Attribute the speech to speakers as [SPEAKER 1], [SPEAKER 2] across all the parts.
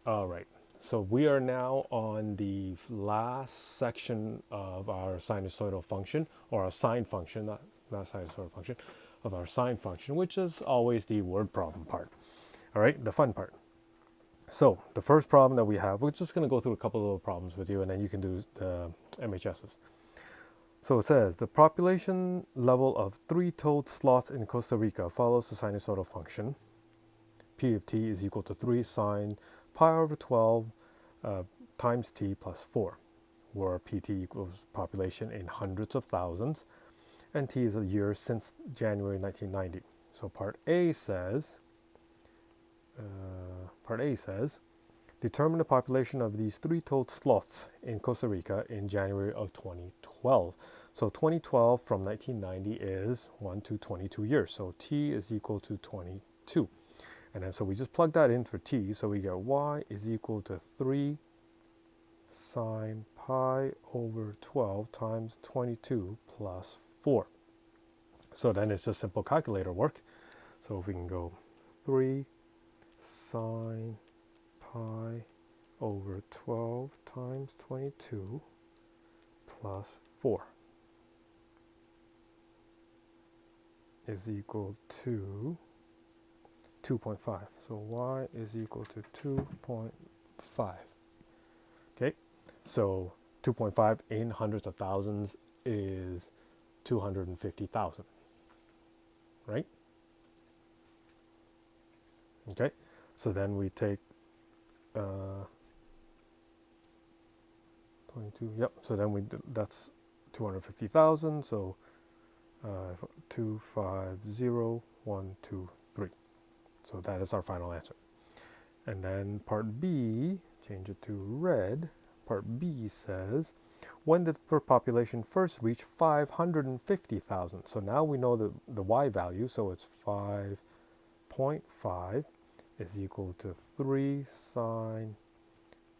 [SPEAKER 1] All right. So we are now on the last section of our sinusoidal function, or our sine function, not sinusoidal function, of our sine function, which is always the word problem part. All right, the fun part. So the first problem that we have, we're just going to go through a couple of little problems with you, and then you can do the MHSs. So it says the population level of three-toed sloths in Costa Rica follows the sinusoidal function. P of t is equal to 3 sine pi over 12 times t plus 4, where pt equals population in hundreds of thousands, and t is a year since January 1990. So part A says, determine the population of these three-toed sloths in Costa Rica in January of 2012. So 2012 from 1990 is 1 to 22 years. So t is equal to 22. And then so we just plug that in for t. So we get y is equal to 3 sine pi over 12 times 22 plus 4. So then it's just simple calculator work. So if we can go 3 sine pi over 12 times 22 plus 4 is equal to 2.5. So y is equal to 2.5. Okay, so 2.5 in hundreds of thousands is 250,000, right? Okay, so then we take 22, yep, so then that's 250,000, so 2, 5, 0, 1, 2, 3. So that is our final answer. And then part B, change it to red. Part B says, when did the population first reach 550,000? So now we know the y value, so it's 5.5 is equal to 3 sine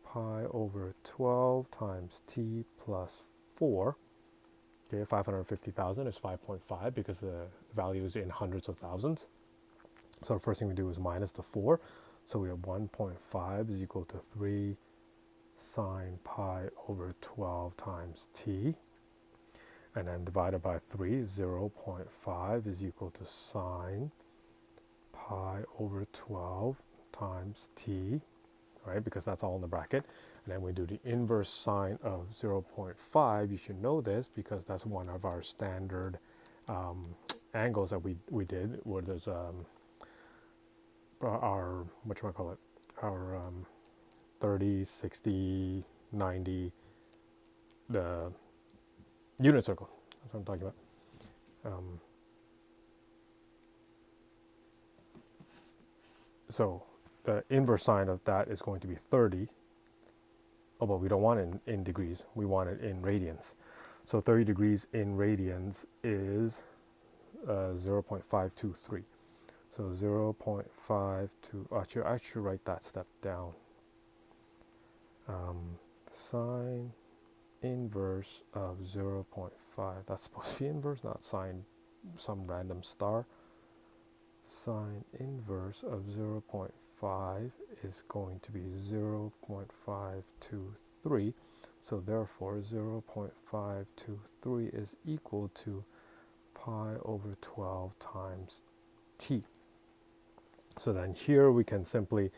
[SPEAKER 1] pi over 12 times t plus 4. Okay, 550,000 is 5.5 because the value is in hundreds of thousands. So the first thing we do is minus the 4. So we have 1.5 is equal to 3 sine pi over 12 times t. And then divided by 3, 0.5 is equal to sine pi over 12 times t, right? Because that's all in the bracket. And then we do the inverse sine of 0.5. You should know this because that's one of our standard angles that we did, where there's our, our 30, 60, 90, the unit circle. That's what I'm talking about. So the inverse sine of that is going to be 30. Oh, but we don't want it in degrees. We want it in radians. So 30 degrees in radians is 0.523. So 0.52, I should write that step down. Sine inverse of 0.5. That's supposed to be inverse, not sine some random star. Sine inverse of 0.5 is going to be 0.523. So therefore 0.523 is equal to pi over 12 times t. So then here we can simply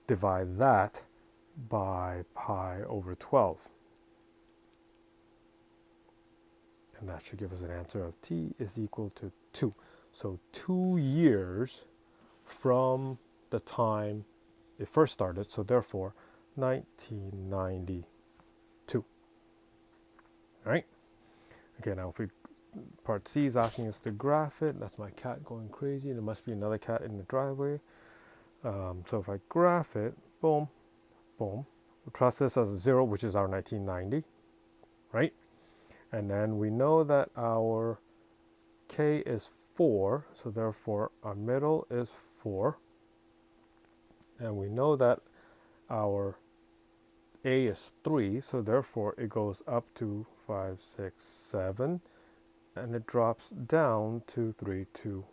[SPEAKER 1] divide that by pi over 12. And that should give us an answer of t is equal to 2. So 2 years from the time it first started, so therefore 1992. All right? Okay, now if we, part C is asking us to graph it. That's my cat going crazy. There must be another cat in the driveway. So if I graph it, boom, boom. We'll trust this as a 0, which is our 1990, right? And then we know that our k is 4, so therefore our middle is 4. And we know that our a is 3, so therefore it goes up to 5, 6, 7, and it drops down to 3, 2,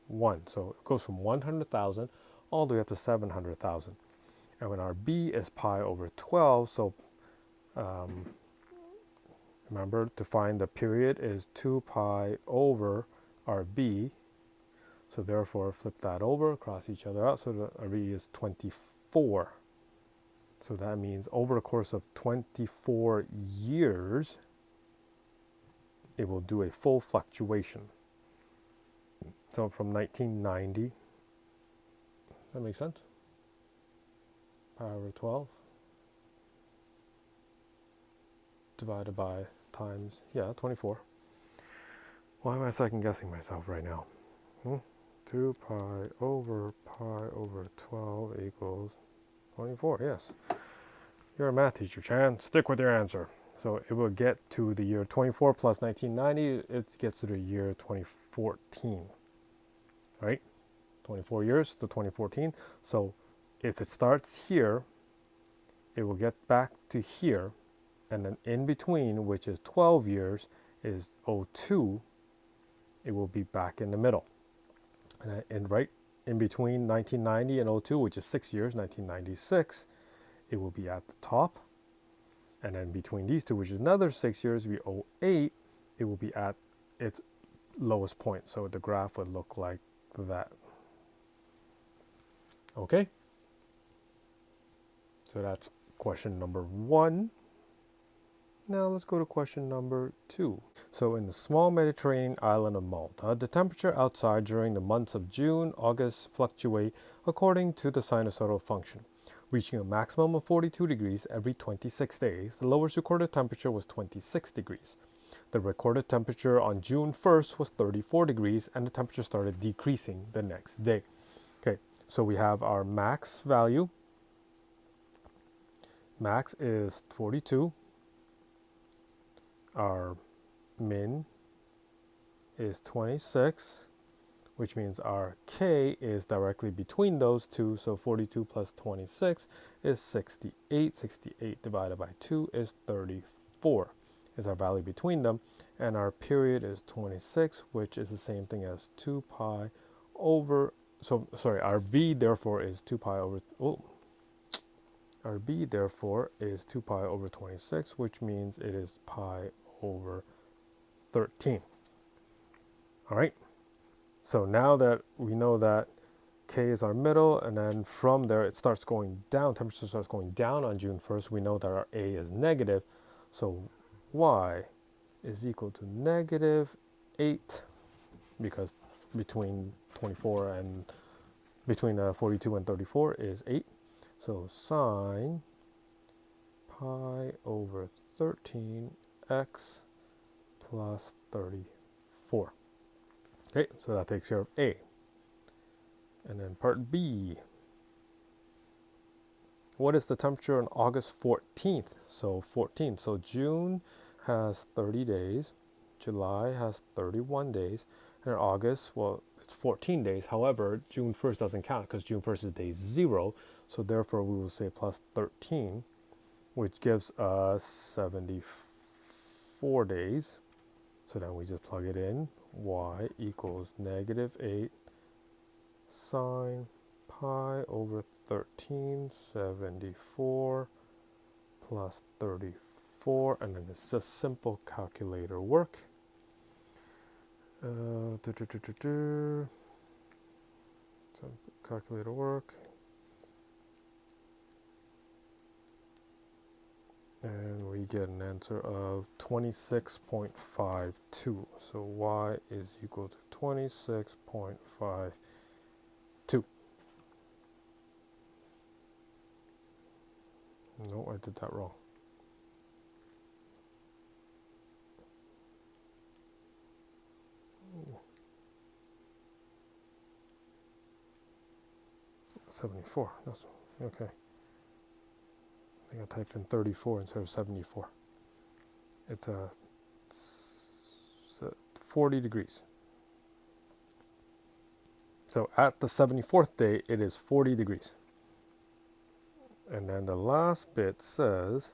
[SPEAKER 1] 1. So it goes from 100,000 all the way up to 700,000. And when our b is pi over 12, so remember to find the period is 2 pi over our b. So therefore, flip that over, cross each other out, so that our b is 24. So that means over the course of 24 years, it will do a full fluctuation. So from 1990, does that make sense? Pi over 12 divided by times, 24. Why am I second guessing myself right now? 2 pi over 12 equals 24, yes. You're a math teacher, Chan. Stick with your answer. So it will get to the year 24 plus 1990, it gets to the year 2014, right? 24 years to 2014. So if it starts here, it will get back to here, and then in between, which is 12 years, is 02, it will be back in the middle. And right in between 1990 and 02, which is 6 years, 1996, it will be at the top. And then between these two, which is another 6 years, will be 08, it will be at its lowest point. So the graph would look like that. Okay? So that's question number 1. Now let's go to question number 2. So in the small Mediterranean island of Malta, the temperature outside during the months of June, August fluctuate according to the sinusoidal function. Reaching a maximum of 42 degrees every 26 days, the lowest recorded temperature was 26 degrees. The recorded temperature on June 1st was 34 degrees, and the temperature started decreasing the next day. Okay, so we have our max value. Max is 42. Our min is 26, which means our k is directly between those two. So 42 plus 26 is 68. 68 divided by 2 is 34 is our value between them. And our period is 26, which is the same thing as 2 pi over, our b therefore is 2 pi over, our b therefore is 2 pi over 26, which means it is pi over 13. All right. So now that we know that k is our middle, and then from there it starts going down, temperature starts going down on June 1st, we know that our a is negative. So y is equal to negative 8, because between 24 and between 42 and 34 is 8. So sine pi over 13 x plus 34. Okay, so that takes care of A. And then part B. What is the temperature on August 14th? So 14. So June has 30 days. July has 31 days. And August, well, it's 14 days. However, June 1st doesn't count because June 1st is day 0. So therefore, we will say plus 13, which gives us 74 days. So then we just plug it in. Y equals negative 8 sine pi over 13, 74 plus 34. And then it's just simple calculator work. Calculator work. And we get an answer of 26.52. So y is equal to 26.52. No, I did that wrong. Ooh. 74. That's okay. I typed in 34 instead of 74. It's 40 degrees. So at the 74th day, it is 40 degrees. And then the last bit says,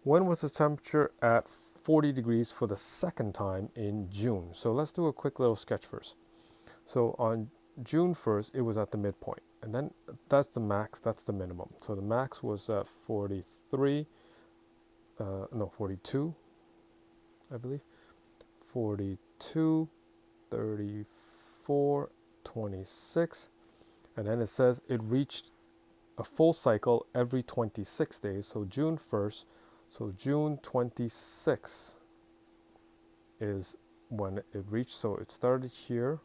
[SPEAKER 1] when was the temperature at 40 degrees for the second time in June? So let's do a quick little sketch first. So June 1st, it was at the midpoint. And then that's the max, that's the minimum. So the max was at 43, no, 42, I believe. 42, 34, 26. And then it says it reached a full cycle every 26 days. So June 1st, so June 26th is when it reached. So it started here,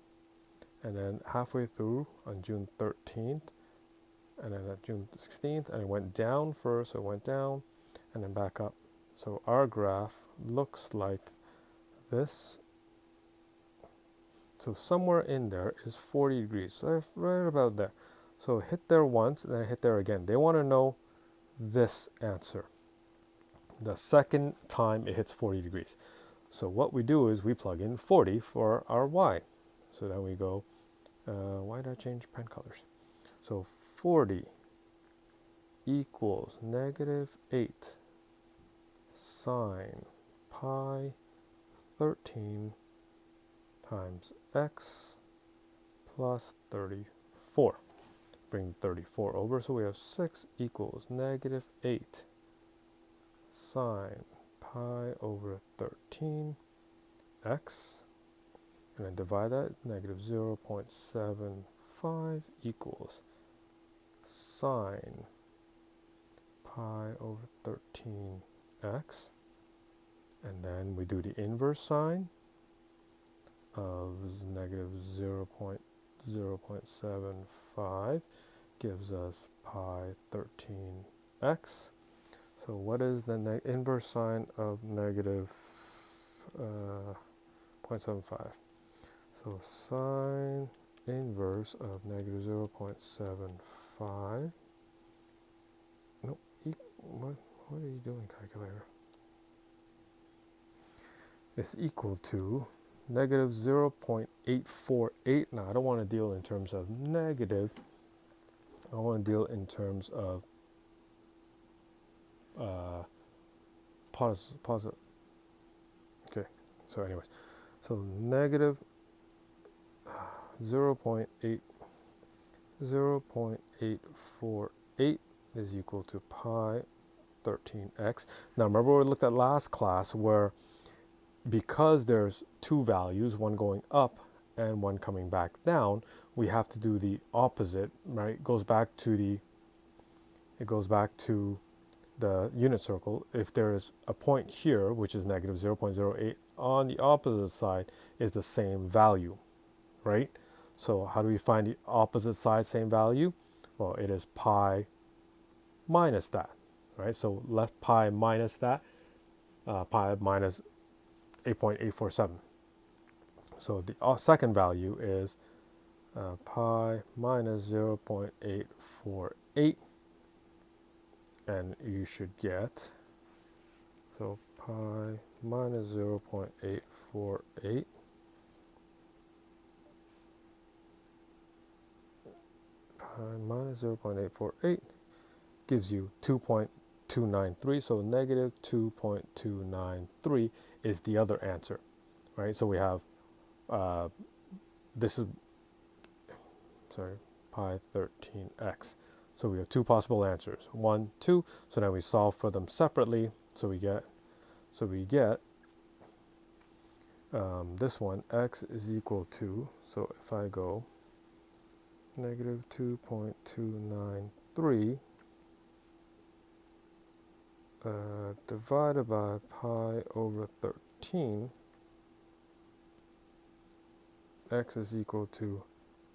[SPEAKER 1] and then halfway through on June 13th, and then at June 16th, and it went down first, so it went down, and then back up. So our graph looks like this. So somewhere in there is 40 degrees, so right about there. So hit there once, and then hit there again. They want to know this answer. The second time it hits 40 degrees. So what we do is we plug in 40 for our y. So then we go, why did I change pen colors? So 40 equals -8 sine pi 13 times x plus 34. Bring 34 over, so we have 6 equals -8 sine pi over 13 x, and then divide that, -0.75 equals sine pi over 13 x, and then we do the inverse sine of -0.75 gives us pi 13x. So what is the inverse sine of -0.75? So sine inverse of -0.75. No, what are you doing, calculator? Is equal to -0.848. Now I don't want to deal in terms of negative. I want to deal in terms of positive. Okay. So anyways, so negative 0.848 is equal to pi 13x. Now remember we looked at last class where because there's two values, one going up and one coming back down, we have to do the opposite, right? It goes back to the unit circle. If there's a point here, which is -0.08, on the opposite side is the same value, right? So how do we find the opposite side same value? Well, it is pi minus that, right? So left pi minus that, pi minus 8.847. So the second value is pi minus 0.848, and you should get, so pi minus 0.848 minus 0.848 gives you 2.293. So negative 2.293 is the other answer, right? So we have this is pi 13x. So we have two possible answers, 1, 2. So now we solve for them separately. So we get this one, x is equal to, so if I go negative 2.293 divided by pi over 13, x is equal to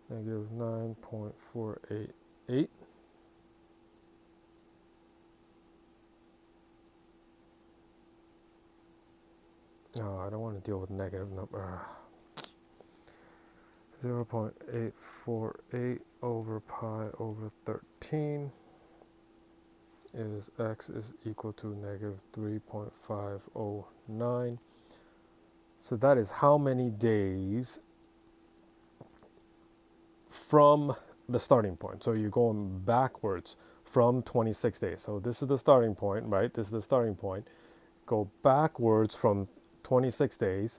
[SPEAKER 1] negative 9.488. No, I don't want to deal with negative number. 0.848 over pi over 13 is x is equal to negative 3.509. So that is how many days from the starting point. So you're going backwards from 26 days. So this is the starting point, right? This is the starting point. Go backwards from 26 days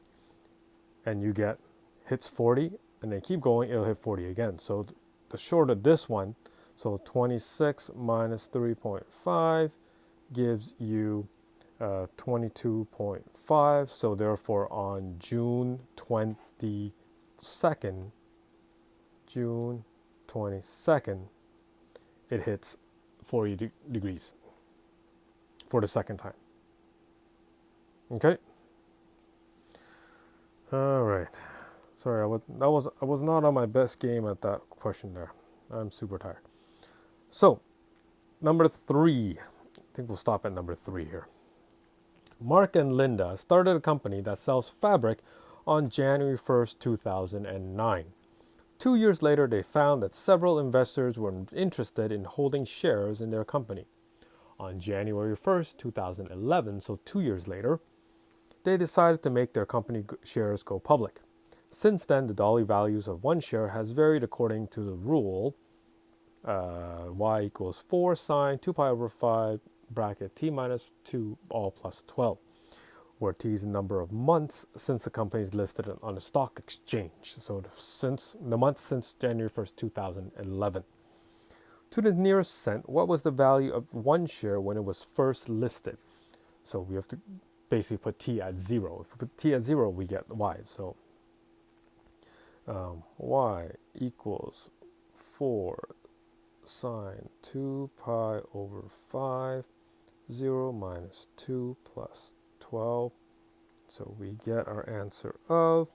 [SPEAKER 1] and you get hits 40 and then keep going, it'll hit 40 again. So the short of this one, so 26 minus 3.5 gives you 22.5. So therefore on June 22nd, June 22nd, it hits 40 degrees for the second time. Okay? All right. Sorry, I was not on my best game at that question there. I'm super tired. So, number 3. I think we'll stop at number 3 here. Mark and Linda started a company that sells fabric on January 1st, 2009. 2 years later, they found that several investors were interested in holding shares in their company. On January 1st, 2011, so 2 years later, they decided to make their company shares go public. Since then, the dollar values of one share has varied according to the rule y equals 4 sine 2 pi over 5 bracket t minus 2 all plus 12, where t is the number of months since the company is listed on the stock exchange. So since the months since January 1st, 2011. To the nearest cent, what was the value of one share when it was first listed? So we have to basically put t at 0. If we put t at 0, we get y. So y equals 4 sine 2 pi over 5, 0 minus 2 plus 12. So we get our answer of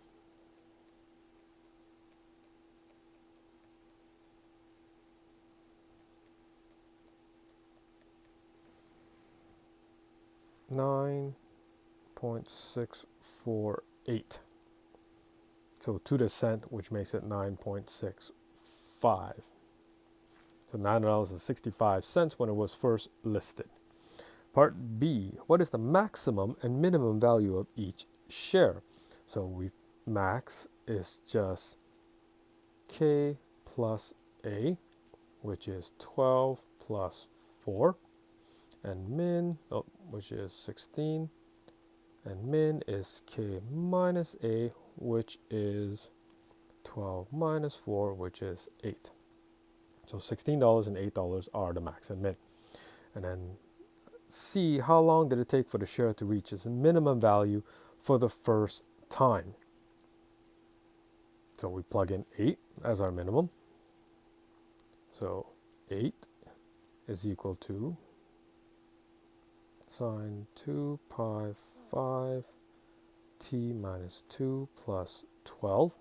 [SPEAKER 1] 9.648. So to the cent, which makes it 9.65. So $9.65 when it was first listed. Part B, what is the maximum and minimum value of each share? So max is just K plus A, which is 12 plus 4, and min, which is 16, and min is K minus A, which is 12 minus 4, which is 8. So $16 and $8 are the max and min. And then C, how long did it take for the share to reach its minimum value for the first time? So we plug in 8 as our minimum. So 8 is equal to sine 2 pi 5 t minus 2 plus 12.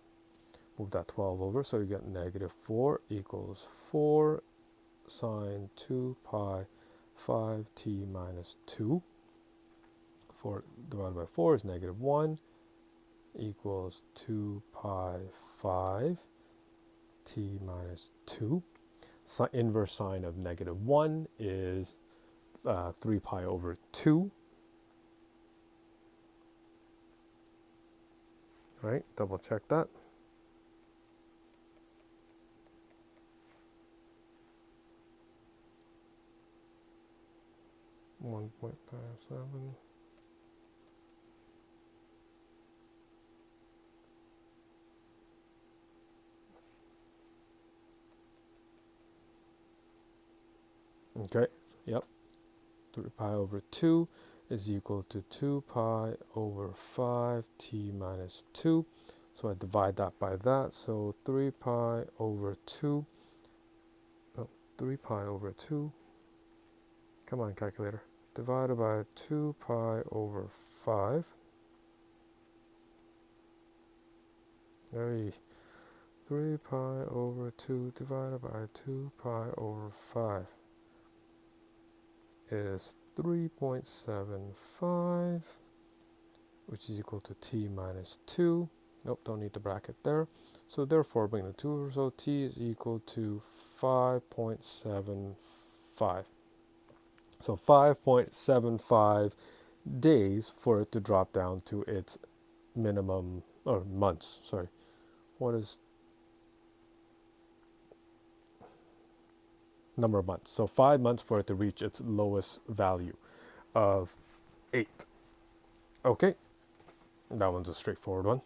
[SPEAKER 1] Move that 12 over, so you get negative 4 equals 4 sine 2 pi 5t minus 2. 4 divided by 4 is negative 1 equals 2 pi 5 t minus 2. Inverse sine of negative 1 is 3 pi over 2. Right, double check that. $1.57. Okay, yep. 3 pi over 2 is equal to 2 pi over 5 t minus 2. So I divide that by that. So 3 pi over 2. 3 pi over 2. Come on, calculator. Divided by 2 pi over 5. 3 pi over 2 divided by 2 pi over 5 is 3.75, which is equal to t minus 2. Nope, don't need the bracket there. So therefore, bring the 2 over, so t is equal to 5.75. So 5.75 days for it to drop down to its minimum, or months, sorry. What is number of months? So 5 months for it to reach its lowest value of 8. Okay, that one's a straightforward one.